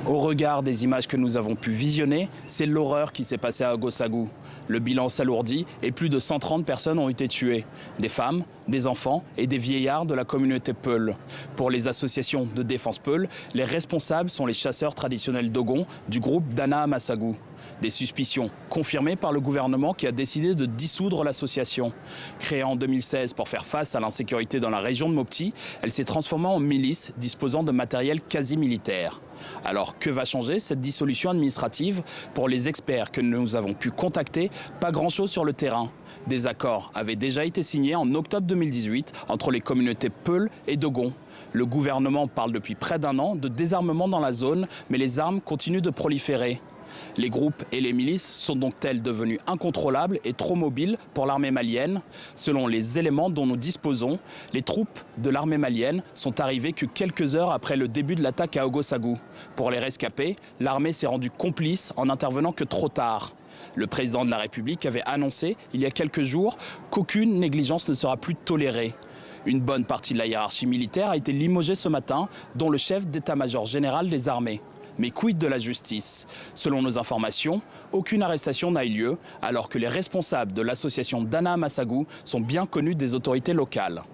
Au regard des images que nous avons pu visionner, c'est l'horreur qui s'est passée à Ogossagou. Le bilan s'alourdit et plus de 130 personnes ont été tuées. Des femmes, des enfants et des vieillards de la communauté Peul. Pour les associations de défense Peul, les responsables sont les chasseurs traditionnels Dogon du groupe Dana Amassagu. Des suspicions confirmées par le gouvernement qui a décidé de dissoudre l'association. Créée en 2016 pour faire face à l'insécurité dans la région de Mopti, elle s'est transformée en milice disposant de matériel quasi militaire. Alors que va changer cette dissolution administrative? Pour les experts que nous avons pu contacter, pas grand-chose sur le terrain. Des accords avaient déjà été signés en octobre 2018 entre les communautés Peul et Dogon. Le gouvernement parle depuis près d'un an de désarmement dans la zone, mais les armes continuent de proliférer. Les groupes et les milices sont donc-elles devenus incontrôlables et trop mobiles pour l'armée malienne? Selon les éléments dont nous disposons, les troupes de l'armée malienne sont arrivées que quelques heures après le début de l'attaque à Ogossagou. Pour les rescapés, l'armée s'est rendue complice en n'intervenant que trop tard. Le président de la République avait annoncé il y a quelques jours qu'aucune négligence ne sera plus tolérée. Une bonne partie de la hiérarchie militaire a été limogée ce matin, dont le chef d'état-major général des armées. Mais quid de la justice? Selon nos informations, aucune arrestation n'a eu lieu, alors que les responsables de l'association Dana Amassagu sont bien connus des autorités locales.